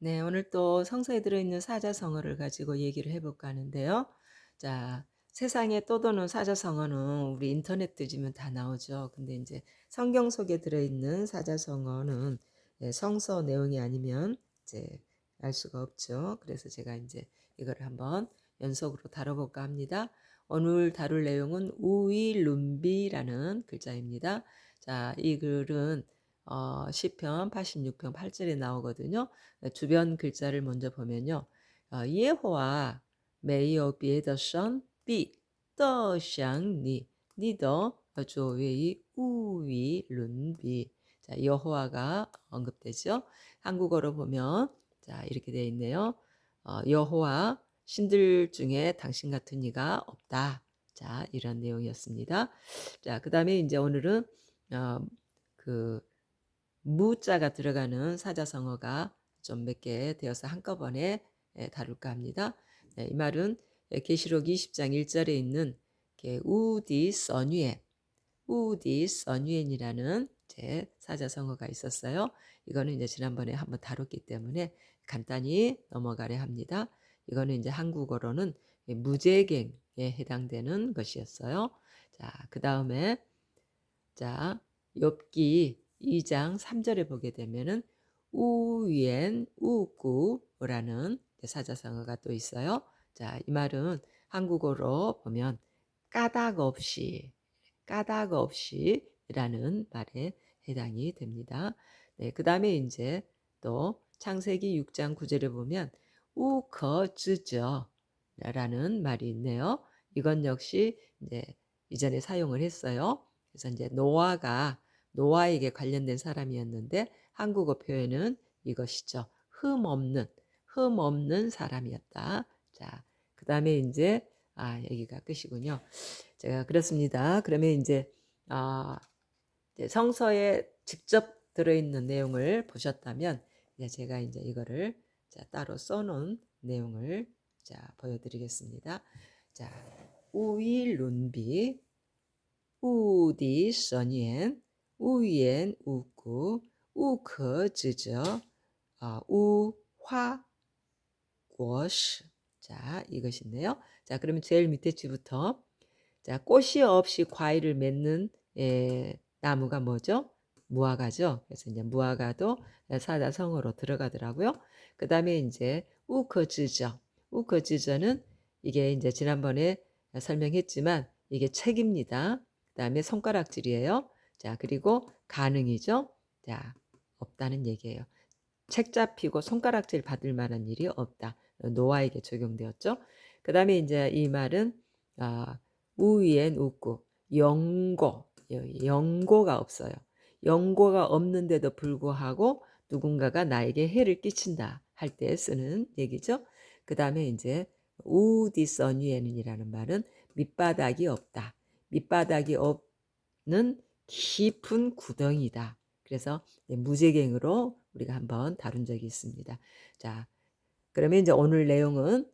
네, 오늘 또 성서에 들어있는 사자성어를 가지고 얘기를 해볼까 하는데요. 자, 세상에 떠도는 사자성어는 우리 인터넷 뒤지면 다 나오죠. 근데 이제 성경 속에 들어있는 사자성어는 성서 내용이 아니면 이제 알 수가 없죠. 그래서 제가 이제 이거를 한번 연속으로 다뤄볼까 합니다. 오늘 다룰 내용은 우위룬비라는 글자입니다. 자, 이 글은 시편 86편 8절에 나오거든요. 주변 글자를 먼저 보면요. 예호와 没有别的神必都像你的作为우위룬비. 자, 여호와가 언급되죠. 한국어로 보면 자, 이렇게 되어 있네요. 여호와 신들 중에 당신 같은 이가 없다. 자, 이런 내용이었습니다. 자, 그다음에 이제 오늘은 어, 그 무자가 들어가는 사자성어가 좀 몇 개 되어서 한꺼번에 다룰까 합니다. 네, 이 말은 계시록 20장 1절에 있는 우디 써뉘엔이라는 사자성어가 있었어요. 이거는 이제 지난번에 한번 다뤘기 때문에 간단히 넘어가려 합니다. 이거는 이제 한국어로는 무제갱에 해당되는 것이었어요. 자, 그 다음에 자, 욥기 2장 3절에 보게 되면은 우위엔 우구라는 사자성어가 또 있어요. 자, 이 말은 한국어로 보면 까닭 없이라는 말에 해당이 됩니다. 네, 그 다음에 이제 또 창세기 6장 9절에 보면 우거즈저 라는 말이 있네요. 이건 역시 이제 이전에 사용을 했어요. 그래서 이제 노아에게 관련된 사람이었는데 한국어 표현은 이것이죠. 흠없는 사람이었다. 자, 그 다음에 이제 여기가 끝이군요. 제가 그렇습니다. 그러면 이제 성서에 직접 들어있는 내용을 보셨다면 이제 제가 이제 이거를 따로 써놓은 내용을 보여드리겠습니다. 자, 우위룬비 우디 써니엔 우위엔 우구 우커즈저 우화 워시. 자, 이것인데요. 자, 그러면 제일 밑에 줄부터 자, 꽃이 없이 과일을 맺는 나무가 뭐죠? 무화과죠. 그래서 이제 무화과도 사자성어로 들어가더라고요. 그 다음에 이제 우커즈저는 이게 이제 지난번에 설명했지만 이게 책입니다. 그 다음에 손가락질이에요. 자, 그리고 가능이죠. 자, 없다는 얘기예요. 책 잡히고 손가락질 받을 만한 일이 없다. 노아에게 적용되었죠. 그 다음에 이제 이 말은 우위엔 웃고 영고가 없어요. 영고가 없는데도 불구하고 누군가가 나에게 해를 끼친다 할 때 쓰는 얘기죠. 그 다음에 이제 우디서니에는이라는 말은 밑바닥이 없다. 밑바닥이 없는 깊은 구덩이다. 그래서 무제갱으로 우리가 한번 다룬 적이 있습니다. 자, 그러면 이제 오늘 내용은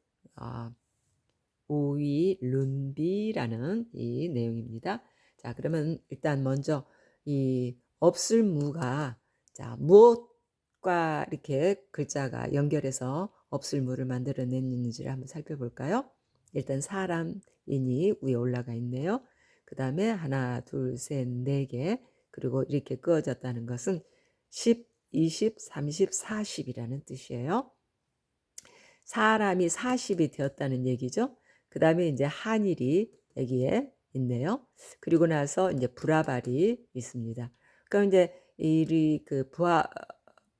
우위룬비라는 이 내용입니다. 자, 그러면 일단 먼저 이 없을 무가 자, 무엇과 이렇게 글자가 연결해서 없을 무를 만들어냈는지를 한번 살펴볼까요? 일단 사람이니 위에 올라가 있네요. 그 다음에 하나, 둘, 셋, 네 개. 그리고 이렇게 그어졌다는 것은 10, 20, 30, 40이라는 뜻이에요. 사람이 40이 되었다는 얘기죠. 그 다음에 이제 한일이 여기에 있네요. 그리고 나서 이제 브라발이 있습니다. 그럼 이제 이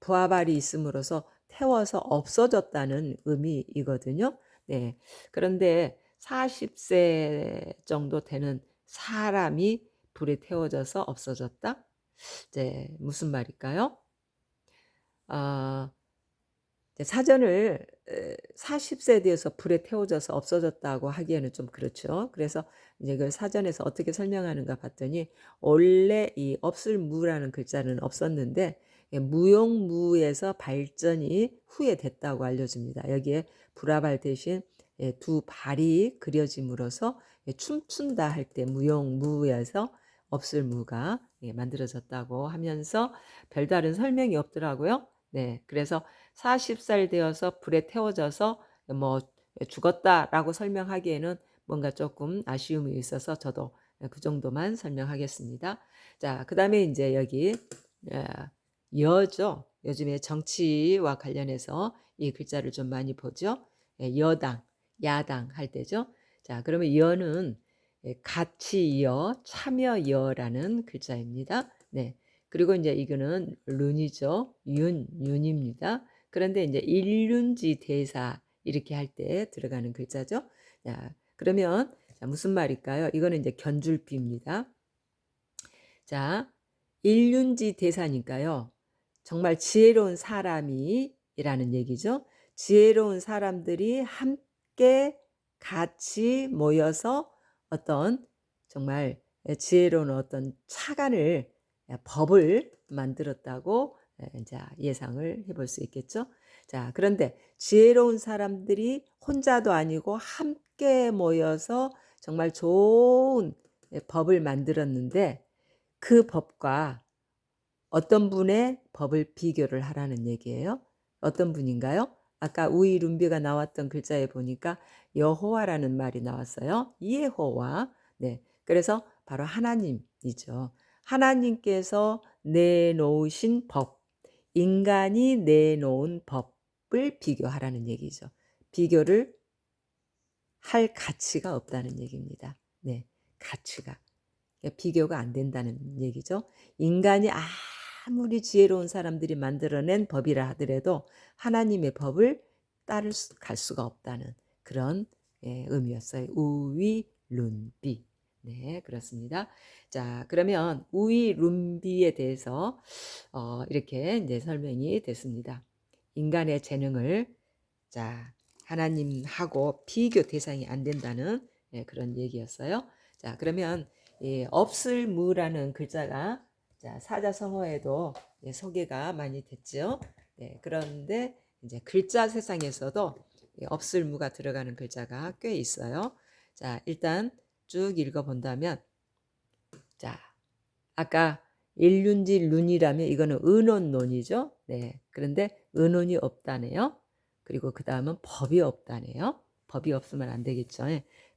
부하발이 있음으로써 태워서 없어졌다는 의미이거든요. 네. 그런데 40세 정도 되는 사람이 불에 태워져서 없어졌다? 이제 무슨 말일까요? 사전을 40세에 대해서 불에 태워져서 없어졌다고 하기에는 좀 그렇죠. 그래서 이제 그 사전에서 어떻게 설명하는가 봤더니 원래 이 없을 무라는 글자는 없었는데 무용무에서 발전이 후에 됐다고 알려집니다. 여기에 불화발 대신 두 발이 그려짐으로써 춤춘다 할 때 무용무에서 없을 무가 만들어졌다고 하면서 별다른 설명이 없더라고요. 네, 그래서 40살 되어서 불에 태워져서 뭐 죽었다라고 설명하기에는 뭔가 조금 아쉬움이 있어서 저도 그 정도만 설명하겠습니다. 자, 그다음에 이제 여기 어, 여죠. 요즘에 정치와 관련해서 이 글자를 좀 많이 보죠. 여당, 야당 할 때죠. 자, 그러면 여는 같이 여, 참여 여라는 글자입니다. 네. 그리고 이제 이거는 룬이죠. 윤입니다. 그런데 이제 일륜지 대사 이렇게 할 때 들어가는 글자죠. 자, 그러면 자, 무슨 말일까요? 이거는 이제 견줄비입니다. 자, 일륜지 대사니까요. 정말 지혜로운 사람이라는 얘기죠. 지혜로운 사람들이 함께 같이 모여서 어떤 정말 지혜로운 어떤 차관을 법을 만들었다고 이제 예상을 해볼 수 있겠죠. 자, 그런데 지혜로운 사람들이 혼자도 아니고 함께 모여서 정말 좋은 법을 만들었는데 그 법과 어떤 분의 법을 비교를 하라는 얘기예요. 어떤 분인가요? 아까 우이룬비가 나왔던 글자에 보니까 여호와라는 말이 나왔어요. 예호와. 네. 그래서 바로 하나님이죠. 하나님께서 내놓으신 법, 인간이 내놓은 법을 비교하라는 얘기죠. 비교를 할 가치가 없다는 얘기입니다. 네. 가치가. 비교가 안 된다는 얘기죠. 인간이 아무리 지혜로운 사람들이 만들어낸 법이라 하더라도 하나님의 법을 갈 수가 없다는 그런 의미였어요. 우위룬비. 네, 그렇습니다. 자, 그러면 우위룬비에 대해서 이렇게 이제 설명이 됐습니다. 인간의 재능을 자 하나님하고 비교 대상이 안 된다는 그런 얘기였어요. 자, 그러면 없을무라는 글자가 자, 사자성어에도 소개가 많이 됐죠. 그런데 이제 글자 세상에서도 없을무가 들어가는 글자가 꽤 있어요. 자, 일단 쭉 읽어본다면 자, 아까 일륜지 룬이라면 이거는 은원론이죠. 네, 그런데 은원이 없다네요. 그리고 그 다음은 법이 없다네요. 법이 없으면 안 되겠죠.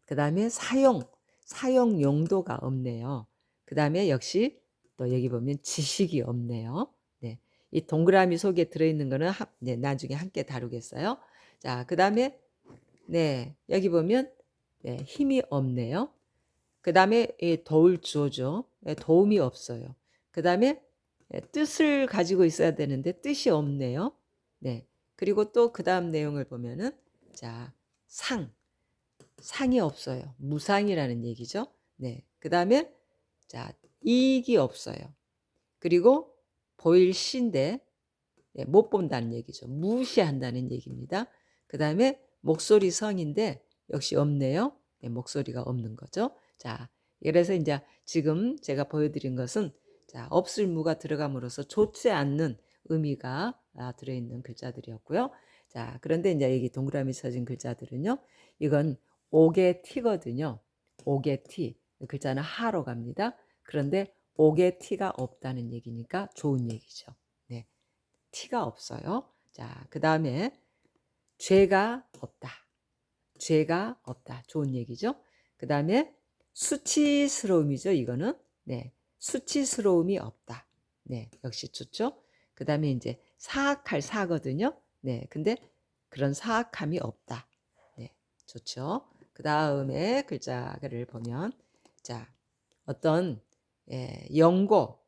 그 다음에 사용 용도가 없네요. 그 다음에 역시 또 여기 보면 지식이 없네요. 네, 이 동그라미 속에 들어있는 거는 네, 나중에 함께 다루겠어요. 자, 그 다음에 네, 여기 보면 네, 힘이 없네요. 그 다음에 도울 주어죠. 도움이 없어요. 그 다음에 뜻을 가지고 있어야 되는데 뜻이 없네요. 네. 그리고 또 그 다음 내용을 보면은 자, 상이 없어요. 무상이라는 얘기죠. 네. 그 다음에 자, 이익이 없어요. 그리고 보일 시인데 못 본다는 얘기죠. 무시한다는 얘기입니다. 그 다음에 목소리 성인데 역시 없네요. 목소리가 없는 거죠. 자, 그래서 이제 지금 제가 보여드린 것은 자, 없을무가 들어감으로써 좋지 않는 의미가 들어있는 글자들이었고요. 자, 그런데 이제 여기 동그라미 쳐진 글자들은요. 이건 옥의 티거든요. 옥의 티. 글자는 하로 갑니다. 그런데 옥의 티가 없다는 얘기니까 좋은 얘기죠. 네. 티가 없어요. 자, 그 다음에 죄가 없다. 죄가 없다. 좋은 얘기죠. 그 다음에 수치스러움이죠. 이거는 네, 수치스러움이 없다. 네, 역시 좋죠. 그 다음에 이제 사악할 사거든요. 네, 근데 그런 사악함이 없다. 네, 좋죠. 그 다음에 글자를 보면 자, 어떤 영고,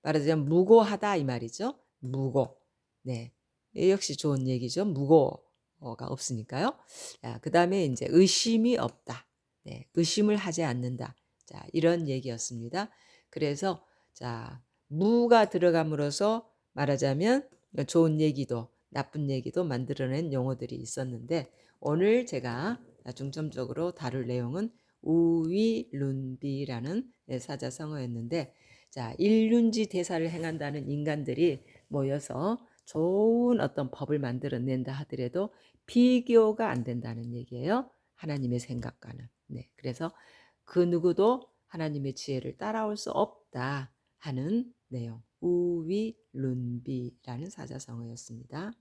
말하자면 무고하다 이 말이죠. 무고. 네, 역시 좋은 얘기죠. 무고가 없으니까요. 그 다음에 이제 의심이 없다. 네, 의심을 하지 않는다. 자, 이런 얘기였습니다. 그래서 자, 무가 들어감으로써 말하자면 좋은 얘기도 나쁜 얘기도 만들어낸 용어들이 있었는데 오늘 제가 중점적으로 다룰 내용은 우위룬비라는 사자성어였는데 자, 일륜지 대사를 행한다는 인간들이 모여서 좋은 어떤 법을 만들어낸다 하더라도 비교가 안 된다는 얘기예요. 하나님의 생각과는. 네, 그래서 그 누구도 하나님의 지혜를 따라올 수 없다 하는 내용. 우위룬비라는 사자성어였습니다.